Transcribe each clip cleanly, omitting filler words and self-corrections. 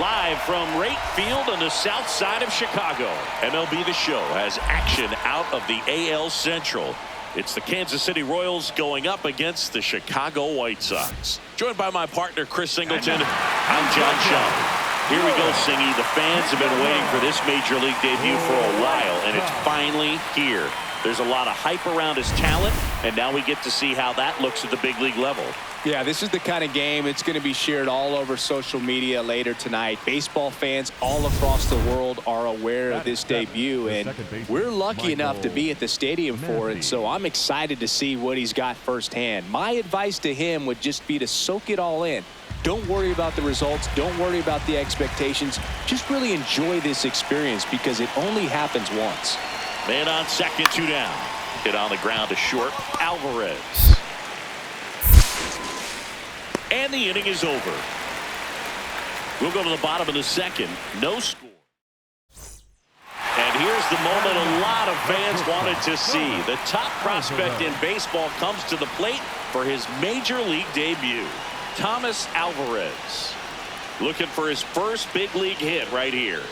Live from right field on the south side of Chicago, MLB The Show has action out of the AL Central. It's the Kansas City Royals going up against the Chicago White Sox. Joined by my partner, Chris Singleton, I'm John Shaw. Here we go, Singy. The fans have been waiting for this Major League debut for a while, and it's finally here. There's a lot of hype around his talent, and now we get to see how that looks at the big league level. Yeah, this is the kind of game it's going to be shared all over social media later tonight. Baseball fans all across the world are aware of this debut, and we're lucky enough to be at the stadium for it, so I'm excited to see what he's got firsthand. My advice to him would just be to soak it all in. Don't worry about the results. Don't worry about the expectations. Just really enjoy this experience because it only happens once. Man on second, 2 down. Hit on the ground to short, Alvarez. And the inning is over. We'll go to the bottom of the second. No score. And here's the moment a lot of fans wanted to see. The top prospect in baseball comes to the plate for his Major League debut. Thomas Alvarez. Looking for his first big league hit right here.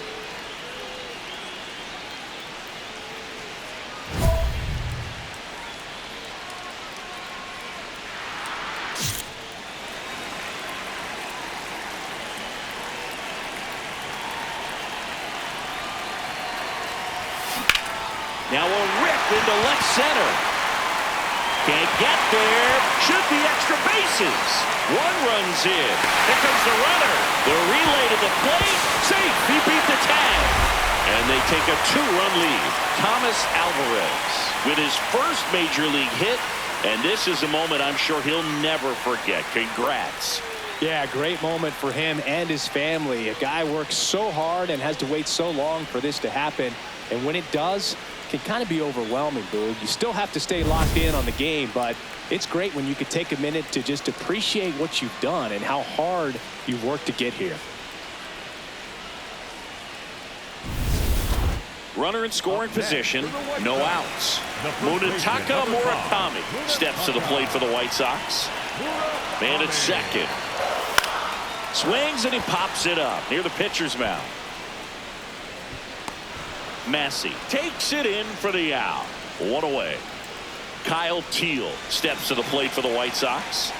Now a rip into left center. Can't get there. Should be extra bases. One runs in. Here comes the runner. The relay to the plate. Safe. He beat the tag. And they take a 2-run lead. Thomas Alvarez with his first Major League hit. And this is a moment I'm sure he'll never forget. Congrats. Yeah, great moment for him and his family. A guy works so hard and has to wait so long for this to happen. And when it does, it can kind of be overwhelming, Boog. You still have to stay locked in on the game, but it's great when you could take a minute to just appreciate what you've done and how hard you've worked to get here. Runner in scoring position, no outs. Munetaka Murakami steps to the plate for the White Sox. Man at second. Swings and he pops it up near the pitcher's mound. Massey takes it in for the out. 1 away. Kyle Teal steps to the plate for the White Sox.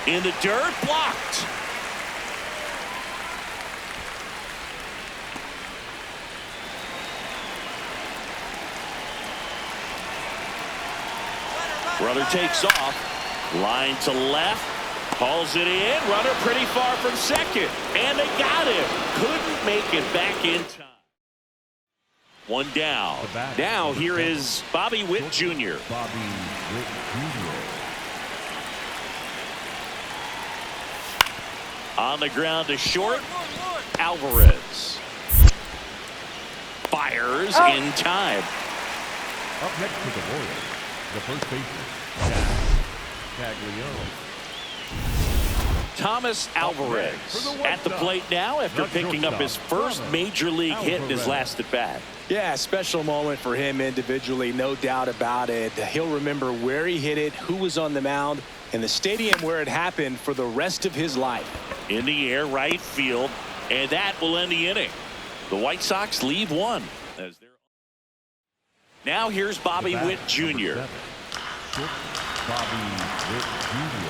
In the dirt, blocked. Runner takes off. Line to left. Hauls it in. Runner pretty far from second. And they got him. Couldn't make it back in time. 1 down. Now here is Bobby Witt Jr. On the ground to short. Alvarez. Fires in time. Up next to the Royals, the first baseman, Thomas Alvarez at the plate now after picking up his first Major League hit in his last at bat. Yeah, special moment for him individually, no doubt about it. He'll remember where he hit it, who was on the mound, and the stadium where it happened for the rest of his life. In the air, right field, and that will end the inning. The White Sox leave 1. Now here's Bobby Witt Jr. Bobby Witt Jr.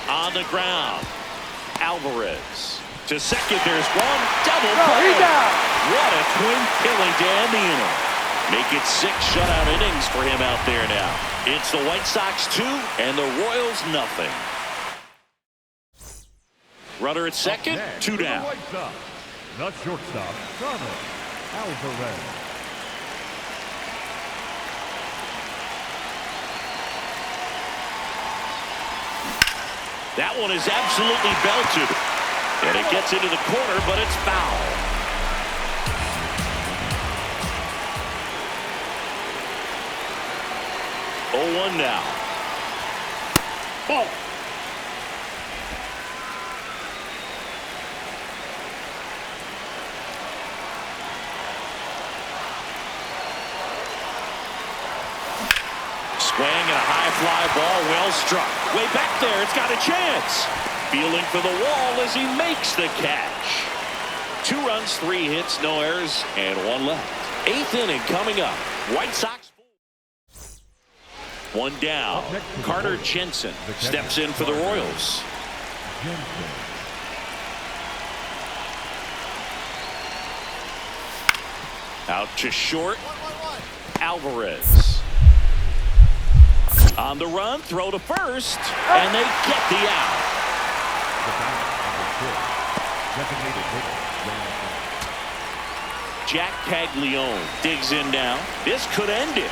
On the ground. Alvarez. To second, there's one. Double play. What a twin killing to end the inning. Make it 6 shutout innings for him out there now. It's the White Sox 2 and the Royals nothing. Runner at second, 2 down. The shortstop, Alvarez. That one is absolutely belted. And it gets into the corner, but it's foul. Oh, 1 now. Ball. and a high fly ball, well struck. Way back there, it's got a chance. Feeling for the wall as he makes the catch. 2 runs, 3 hits, no errors, and 1 left. 8th inning coming up. White Sox. 1 down. Carter Jensen steps in for the Royals. Out to short. Alvarez. On the run, throw to first, and they get the out. Jack Caglione digs in now. This could end it.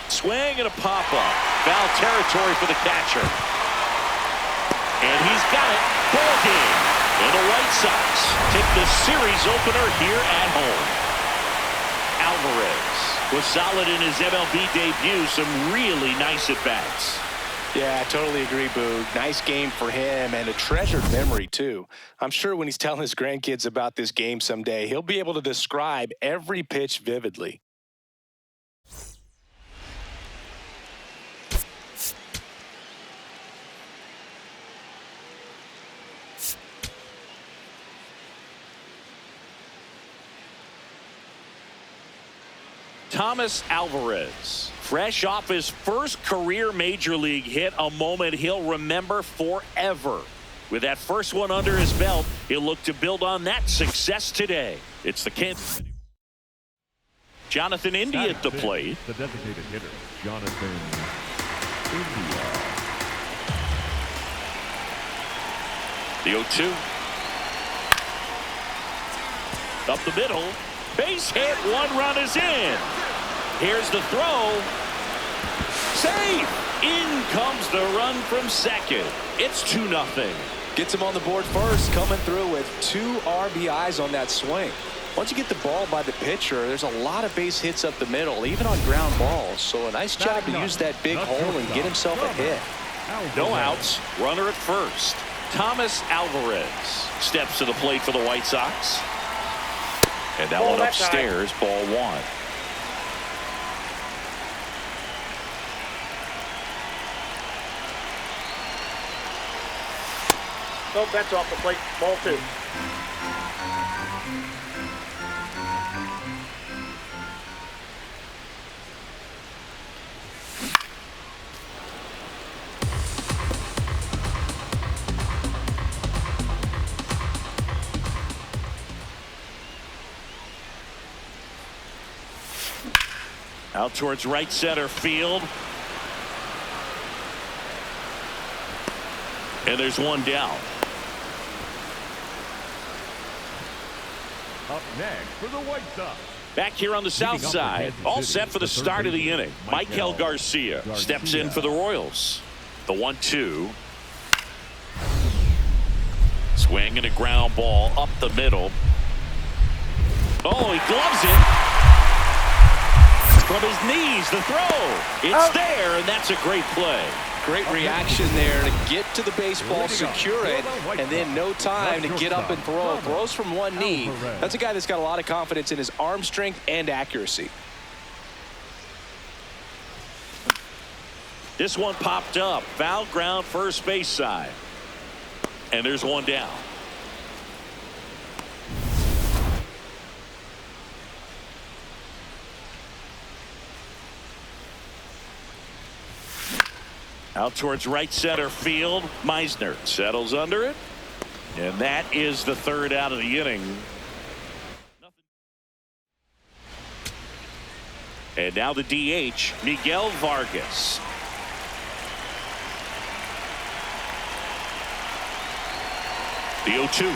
Swing and a pop-up. Foul territory for the catcher. And he's got it. Ball game. And the White Sox take the series opener here at home. Alvarez was solid in his MLB debut. Some really nice at-bats. Yeah, I totally agree, Boog. Nice game for him and a treasured memory, too. I'm sure when he's telling his grandkids about this game someday, he'll be able to describe every pitch vividly. Thomas Alvarez, fresh off his first career major league hit, a moment he'll remember forever. With that first one under his belt, he'll look to build on that success today. It's the Kansas City. Jonathan India at the plate. The designated hitter, Jonathan India. The 0-2. Up the middle. Base hit. 1 run is in. Here's the throw. Safe. In comes the run from second. It's 2-0. Gets him on the board first, coming through with 2 RBIs on that swing. Once you get the ball by the pitcher, there's a lot of base hits up the middle, even on ground balls. So a nice job to use that big hole and get himself a hit. No outs. Runner at first. Thomas Alvarez steps to the plate for the White Sox. And that one upstairs, ball 1. Nope, that's off the plate. Ball 2. Out towards right center field. And there's 1 down. Up next for the White Sox. Back here on the south side, all set for the start of the inning. Michael Garcia steps in for the Royals. The 1-2. Swing and a ground ball up the middle. Oh, he gloves it. From his knees, the throw. It's there, and that's a great play. Great reaction there to get to the baseball, secure it, and then no time to get up and throw. Throws from one knee. That's a guy that's got a lot of confidence in his arm strength and accuracy. This one popped up. Foul ground first base side. And there's 1 down. Out towards right center field. Meisner settles under it. And that is the 3rd out of the inning. And now the DH, Miguel Vargas. The 0-2.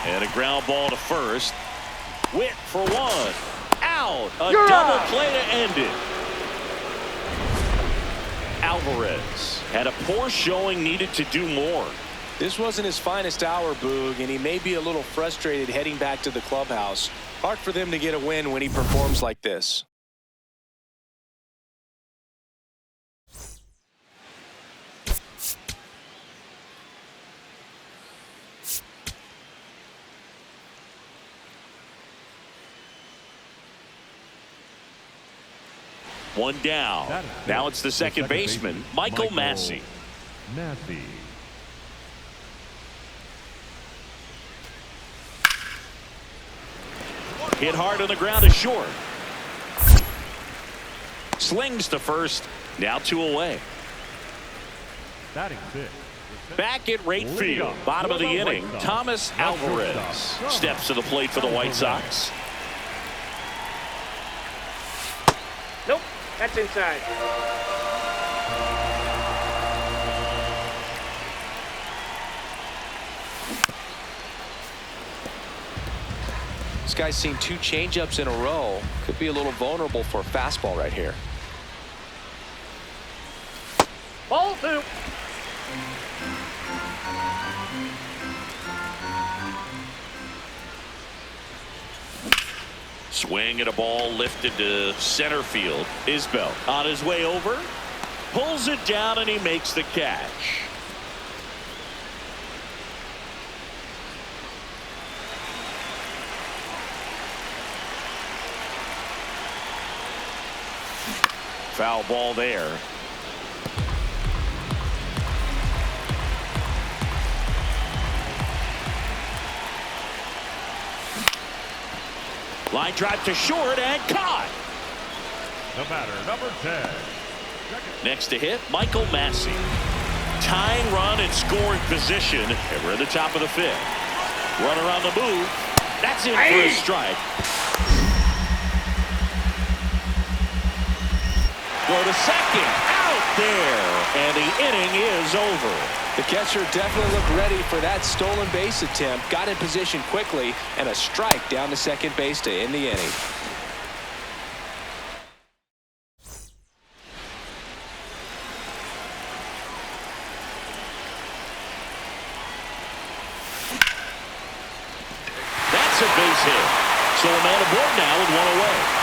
And a ground ball to first. Witt for 1. Out. A double play to end it. Alvarez had a poor showing, needed to do more. This wasn't his finest hour, Boog, and he may be a little frustrated heading back to the clubhouse. Hard for them to get a win when he performs like this. One down. Now it's the second baseman, Michael Massey. Hit hard on the ground to short. Slings to first. Now 2 away. Batting fifth. Back at right field, bottom of the inning, Thomas Alvarez steps to the plate for the White Sox. Nope, that's inside. This guy's seen 2 changeups in a row. Could be a little vulnerable for a fastball right here. Ball 2. Swing at a ball lifted to center field. Isbell on his way over. Pulls it down and he makes the catch. Foul ball there. Line drive to short and caught. The batter, number 10. Next to hit, Michael Massey. Tying run in scoring position, and we're at the top of the 5th. Run around the move. That's in for a strike. Go to second. Out there. And the inning is over. The catcher definitely looked ready for that stolen base attempt. Got in position quickly, and a strike down to second base to end the inning. That's a base hit. So a man aboard now with 1 away.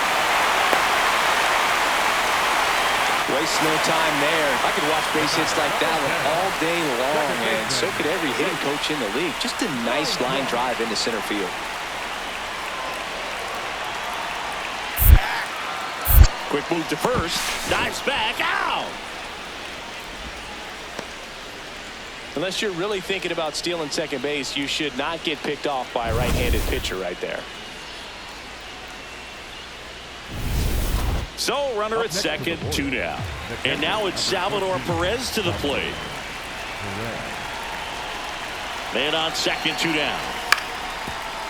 Waste no time there. I could watch base hits like that one all day long, and so could every hitting coach in the league. Just a nice line drive into center field. Quick move to first. Dives back. Out. Unless you're really thinking about stealing second base, you should not get picked off by a right-handed pitcher right there. So runner at second, 2 down. And now it's Salvador Perez to the plate. Man on second, 2 down.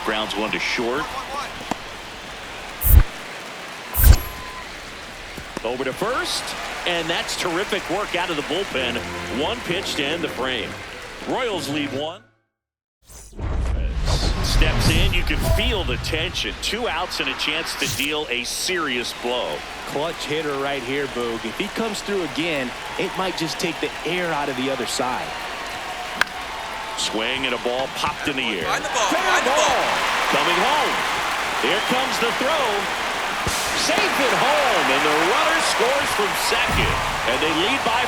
Grounds 1 to short. Over to first. And that's terrific work out of the bullpen. 1 pitch to end the frame. Royals lead 1. Steps in. You can feel the tension. 2 outs and a chance to deal a serious blow. Clutch hitter right here, Boog. If he comes through again, it might just take the air out of the other side. Swing and a ball popped in the air. Find the ball. Fair ball. Coming home. Here comes the throw. Safe at home, and the runner scores from second, and they lead by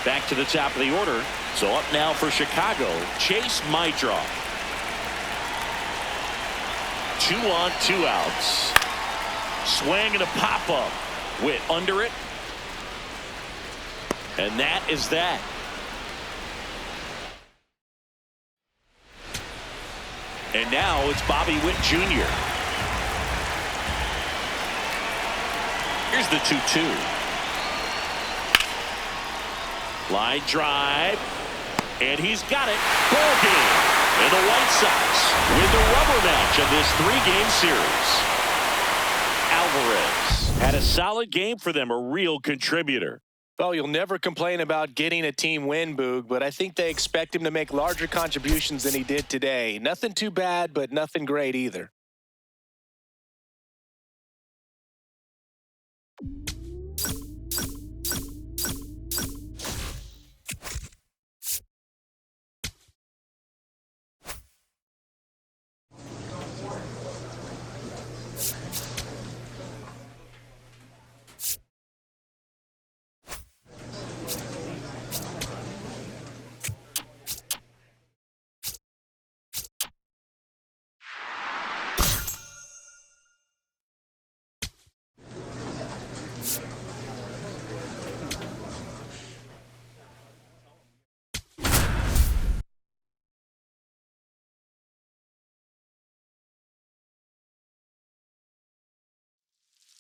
4. Back to the top of the order. So up now for Chicago, Chase Maidroff. 2 on, 2 outs. Swing and a pop-up. Witt under it. And that is that. And now it's Bobby Witt Jr. Here's the 2-2. Line drive. And he's got it. Ball game. And the White Sox win the rubber match of this 3-game series. Alvarez had a solid game for them, a real contributor. Well, you'll never complain about getting a team win, Boog, but I think they expect him to make larger contributions than he did today. Nothing too bad, but nothing great either.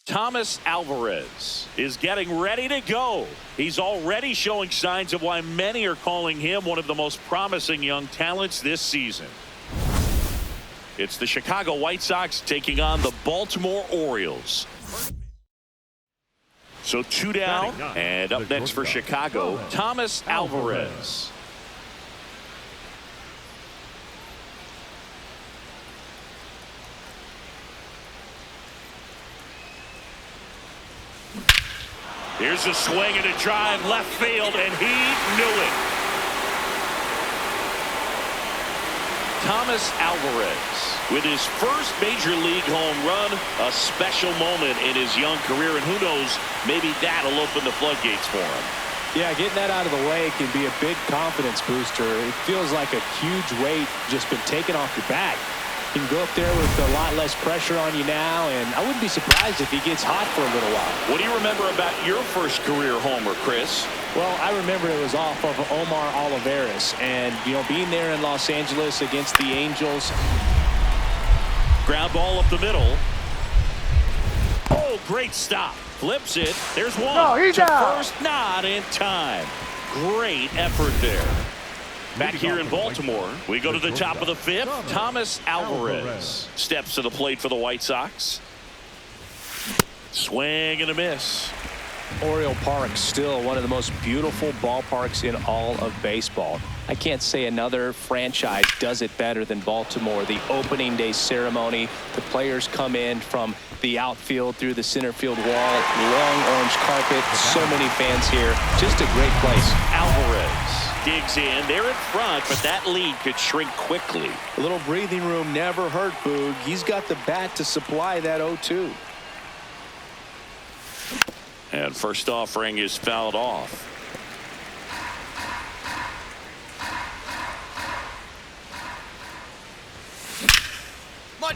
Thomas Alvarez is getting ready to go. He's already showing signs of why many are calling him one of the most promising young talents this season. It's the Chicago White Sox taking on the Baltimore Orioles. So 2 down, and up next for Chicago, Thomas Alvarez. Here's a swing and a drive left field, and he knew it. Thomas Alvarez with his first major league home run, a special moment in his young career, and who knows, maybe that'll open the floodgates for him. Yeah, getting that out of the way can be a big confidence booster. It feels like a huge weight just been taken off your back. You can go up there with a lot less pressure on you now, and I wouldn't be surprised if he gets hot for a little while. What do you remember about your first career homer, Chris? Well, I remember it was off of Omar Olivares, and, being there in Los Angeles against the Angels. Ground ball up the middle. Oh, great stop. Flips it. There's one. No, he's out. First, not in time. Great effort there. Back here in Baltimore, we go to the top of the 5th. Thomas Alvarez steps to the plate for the White Sox. Swing and a miss. Oriole Park, still one of the most beautiful ballparks in all of baseball. I can't say another franchise does it better than Baltimore. The opening day ceremony, the players come in from the outfield through the center field wall, long orange carpet, so many fans here. Just a great place. Alvarez digs in. They're in front, but that lead could shrink quickly. A little breathing room never hurt Boog. He's got the bat to supply that 0-2. And first offering is fouled off.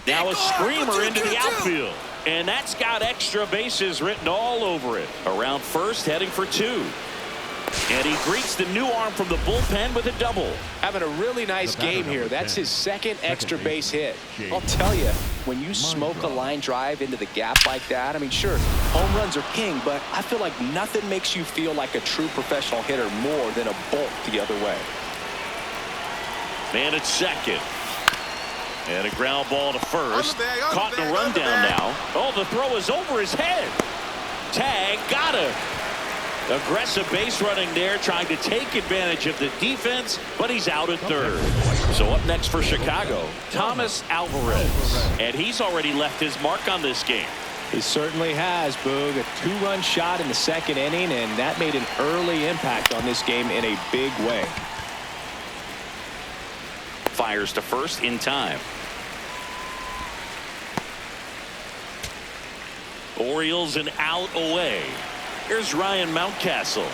Now a screamer into the outfield. And that's got extra bases written all over it. Around first, heading for 2. And he greets the new arm from the bullpen with a double. Having a really nice game here. That's his second extra base hit. I'll tell you, when you smoke a line drive into the gap like that, I mean, sure, home runs are king, but I feel like nothing makes you feel like a true professional hitter more than a bolt the other way. Man at second. And a ground ball to first. Caught in a rundown now. Oh, the throw is over his head. Tag, got him. Aggressive base running there, trying to take advantage of the defense, but he's out at third. So up next for Chicago, Thomas Alvarez. And he's already left his mark on this game. He certainly has, Boog. A 2-run shot in the second inning, and that made an early impact on this game in a big way. Fires to first in time. Orioles an out away. Here's Ryan Mountcastle.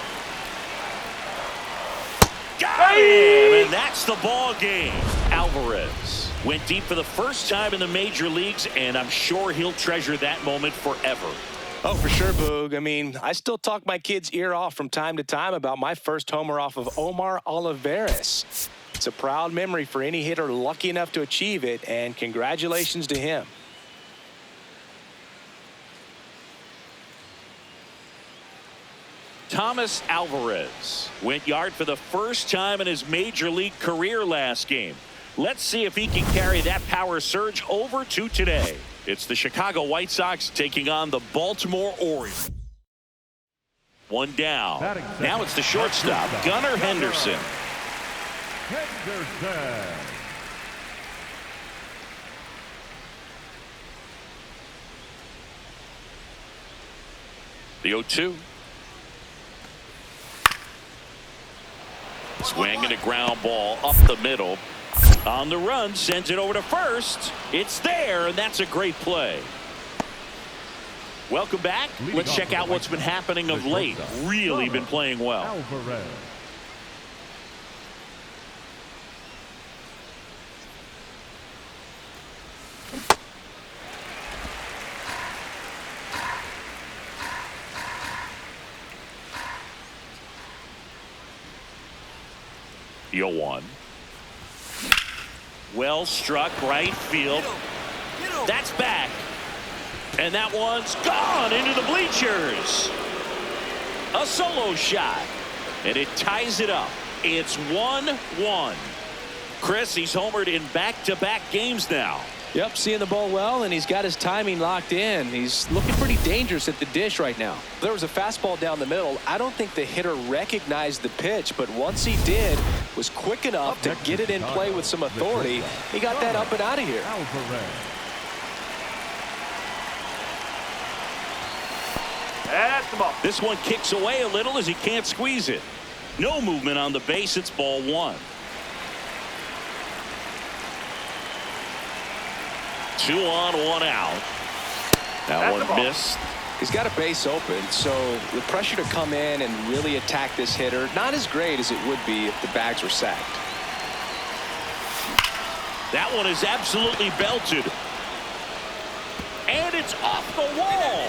Got him, and that's the ball game. Alvarez went deep for the first time in the major leagues, and I'm sure he'll treasure that moment forever. Oh, for sure, Boog. I mean, I still talk my kid's ear off from time to time about my first homer off of Omar Olivares. It's a proud memory for any hitter lucky enough to achieve it, and congratulations to him. Thomas Alvarez went yard for the first time in his major league career last game. Let's see if he can carry that power surge over to today. It's the Chicago White Sox taking on the Baltimore Orioles. 1 down. Now it's the shortstop, Gunnar Henderson. The 0-2. Swing and a ground ball up the middle. On the run, sends it over to first. It's there, and that's a great play. Welcome back. Let's check out what's been happening of late. Really been playing well. The 0-1. Well struck right field. That's back. And that one's gone into the bleachers. A solo shot. And it ties it up. It's 1-1. Chris, he's homered in back-to-back games now. Yep, seeing the ball well, and he's got his timing locked in. He's looking pretty dangerous at the dish right now. There was a fastball down the middle. I don't think the hitter recognized the pitch, but once he did, was quick enough to get it in play with some authority. He got that up and out of here. That's the ball. This one kicks away a little as he can't squeeze it. No movement on the base. It's ball one. 2 on, 1 out. That one missed. He's got a base open, so the pressure to come in and really attack this hitter, not as great as it would be if the bags were sacked. That one is absolutely belted. And it's off the wall.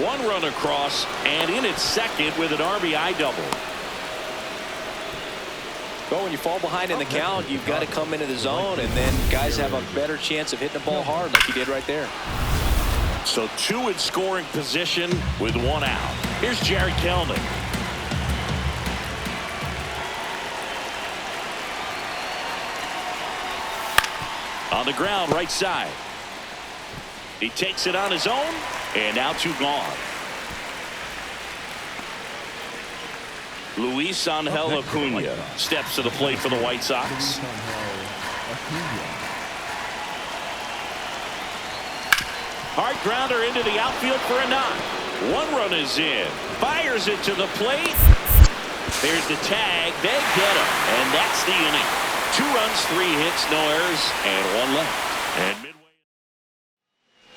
1 run across, and in at second with an RBI double. Well, when you fall behind in the count, you've got to come into the zone, and then guys have a better chance of hitting the ball hard like he did right there. So 2 in scoring position with 1 out. Here's Jerry Kelnick. On the ground, right side. He takes it on his own, and now 2 gone. Luis Angel Acuna steps to the plate for the White Sox. Hard grounder into the outfield for a knock. 1 run is in. Fires it to the plate. There's the tag. They get him. And that's the inning. 2 runs, 3 hits, no errors, and 1 left. And midway.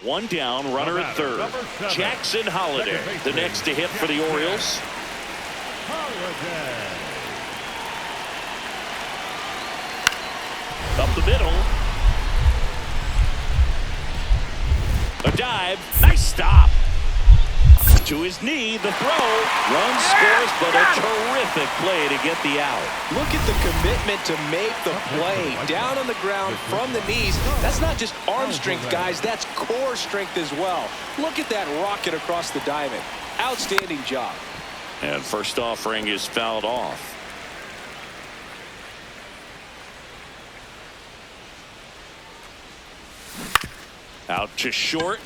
1 down, runner at third. Jackson Holliday, the next to hit for the Orioles. Up the middle. A dive. Nice stop. To his knee. The throw. Run scores, but a terrific play to get the out. Look at the commitment to make the play. Down on the ground from the knees. That's not just arm strength, guys. That's core strength as well. Look at that rocket across the diamond. Outstanding job. And first offering is fouled off. Out to short.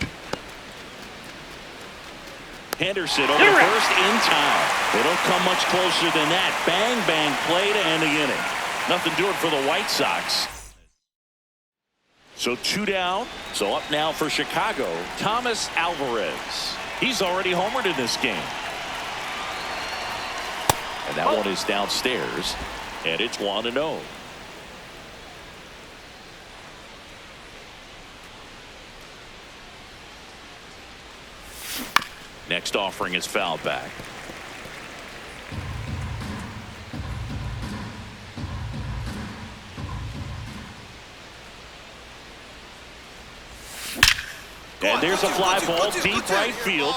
Henderson over first in time. They don't come much closer than that. Bang, bang play to end the inning. Nothing doing for the White Sox. So 2 down. So up now for Chicago, Thomas Alvarez. He's already homered in this game. And that one is downstairs. And it's 1-0. Next offering is fouled back. And there's a fly ball deep right field.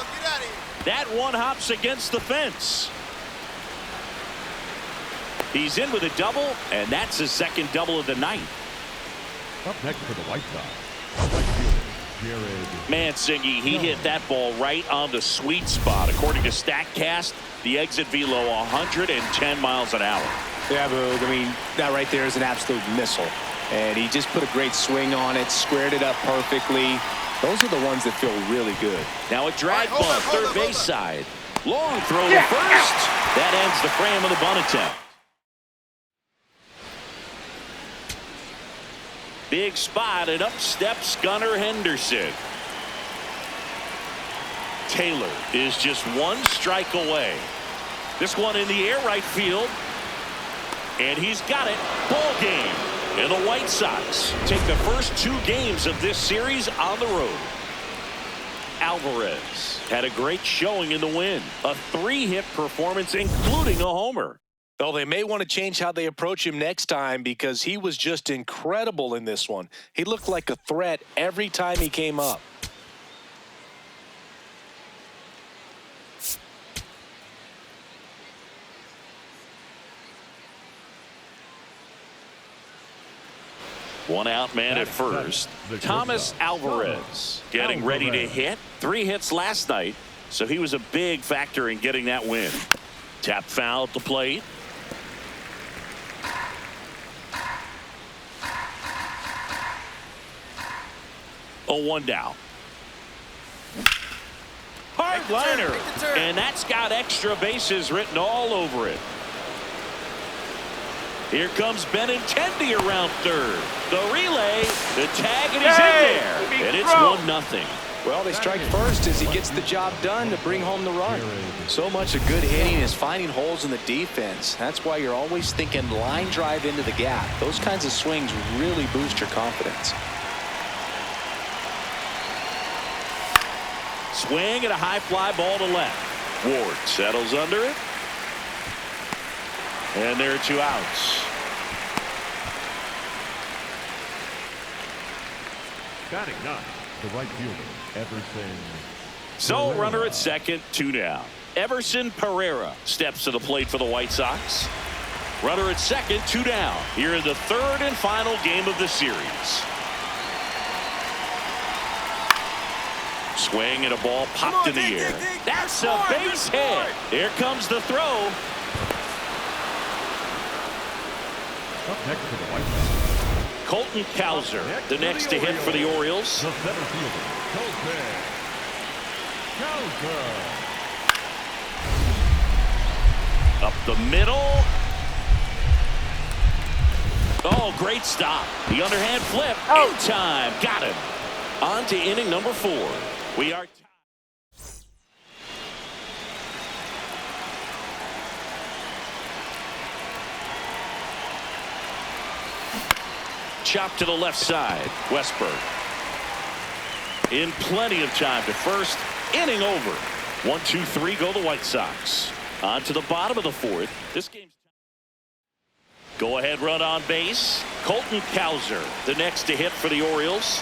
That one hops against the fence. He's in with a double, and that's his second double of the night. Up next for the White Sox, right fielder, Jared Mansingi, he hit that ball right on the sweet spot. According to StatCast, the exit velo 110 miles an hour. Yeah, but I mean, that right there is an absolute missile. And he just put a great swing on it, squared it up perfectly. Those are the ones that feel really good. Now a drag bunt, third base side. Long throw to first. That ends the frame of the bunt attempt. Big spot, and up steps Gunnar Henderson. Taylor is just 1 strike away. This one in the air right field. And he's got it. Ball game. And the White Sox take the first 2 games of this series on the road. Alvarez had a great showing in the win. A 3-hit performance, including a homer. Well, they may want to change how they approach him next time because he was just incredible in this one. He looked like a threat every time he came up. One out man at first. Thomas Alvarez getting ready to hit. 3 hits last night, so he was a big factor in getting that win. Tap foul at the plate. Oh, 1 down. Hard liner, and that's got extra bases written all over it. Here comes Benintendi around third. The relay, the tag, and he's in there. And it's 1-0. Well, they strike first as he gets the job done to bring home the run. So much of good hitting is finding holes in the defense. That's why you're always thinking line drive into the gap. Those kinds of swings really boost your confidence. Swing and a high fly ball to left. Ward settles under it. And there are 2 outs. Batting 9, the right fielder, Everson. So runner at second, 2 down. Everson Pereira steps to the plate for the White Sox. Runner at second, 2 down. Here in the 3rd and final game of the series. Swing and a ball popped in the air. That's a base hit. Here comes the throw. Up next to the White Sox. Colton Cowser, the next to hit for the Orioles. The center fielder, Colton Cowser. Up the middle. Oh, great stop. The underhand flip. In time. Got him. On to inning number 4. We are chopped to the left side. Westberg in plenty of time to first. Inning over. 1-2-3 go the White Sox. On to the bottom of the 4th. This game's go ahead run on base. Colton Cowser, the next to hit for the Orioles.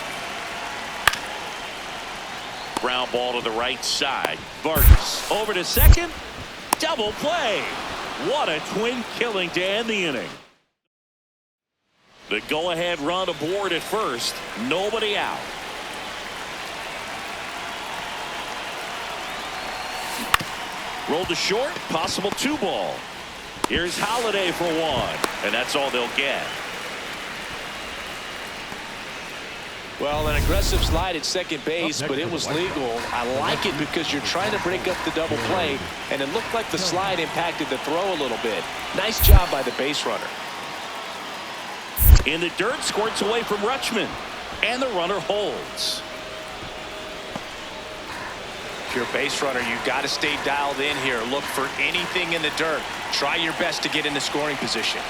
Ground ball to the right side. Vargas over to second. Double play. What a twin killing to end the inning. The go-ahead run aboard at first. Nobody out. Rolled to short. Possible 2 ball. Here's Holiday for 1. And that's all they'll get. Well, an aggressive slide at second base, but it was legal. I like it because you're trying to break up the double play, and it looked like the slide impacted the throw a little bit. Nice job by the base runner. In the dirt, squirts away from Rutschman, and the runner holds. If you're a base runner, you've got to stay dialed in here. Look for anything in the dirt. Try your best to get in the scoring position.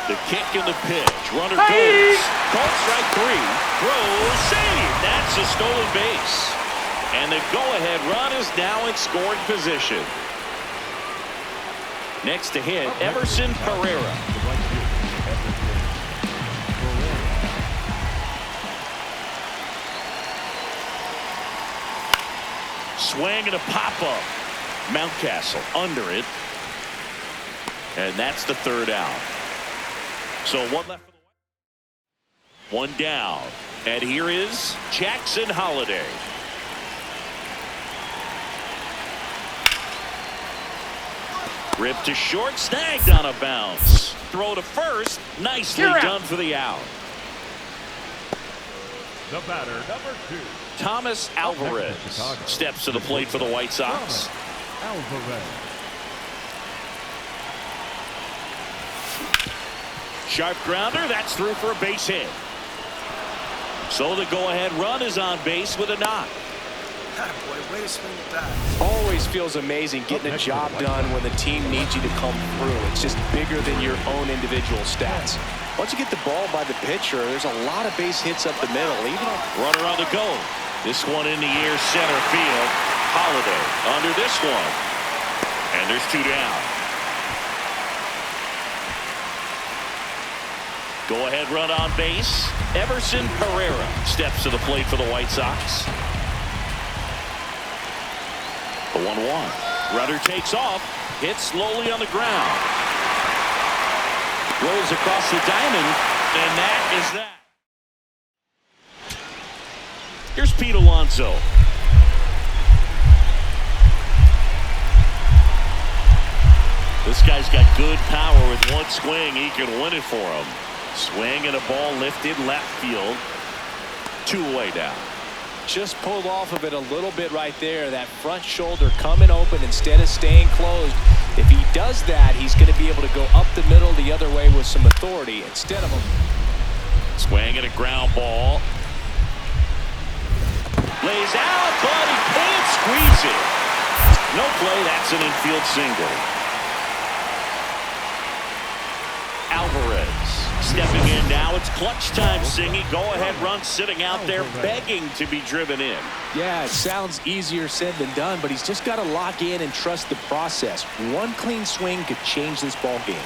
The kick and the pitch. Runner goes. Called strike 3. Throws. Save. That's a stolen base. And the go-ahead run is now in scoring position. Next to hit, Everson Pereira. Swing and a pop-up. Mountcastle under it. And that's the 3rd out. So 1 left for the White. 1 down. And here is Jackson Holiday. Ripped to short, snagged on a bounce. Throw to first, nicely done for the out. The batter, number 2. Thomas Alvarez steps to the plate for the White Sox. Alvarez. Sharp grounder, that's through for a base hit. So the go-ahead run is on base with a knock. Boy, way to swing the bat. Always feels amazing getting a job done when the team needs you to come through. It's just bigger than your own individual stats. Once you get the ball by the pitcher, there's a lot of base hits up the middle. Runner on the go. This one in the air, center field. Holiday under this one. And there's 2 down. Go-ahead run on base. Everson Pereira steps to the plate for the White Sox. The 1-1. Runner takes off. Hits slowly on the ground. Rolls across the diamond. And that is that. Here's Pete Alonso. This guy's got good power. With one swing, he can win it for him. Swing and a ball lifted left field. 2 away down. Just pulled off of it a little bit right there. That front shoulder coming open instead of staying closed. If he does that, he's going to be able to go up the middle the other way with some authority instead of a swing and a ground ball. Lays out, but he can't squeeze it. No play. That's an infield single. Alvarez stepping in now. It's clutch time, Singy. Go-ahead run sitting out there begging to be driven in. Yeah, it sounds easier said than done, but he's just got to lock in and trust the process. One clean swing could change this ball game.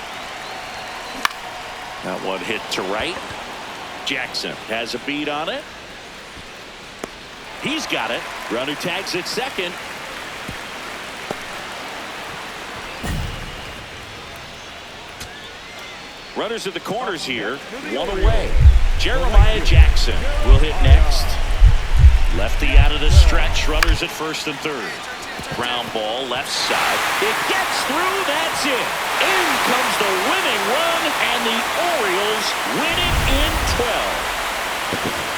That one hit to right. Jackson has a beat on it. He's got it. Runner tags at second. Runners at the corners here. 1 away. Jeremiah Jackson will hit next. Lefty out of the stretch. Runners at first and third. Ground ball left side. It gets through. That's it. In comes the winning run, and the Orioles win it in 12.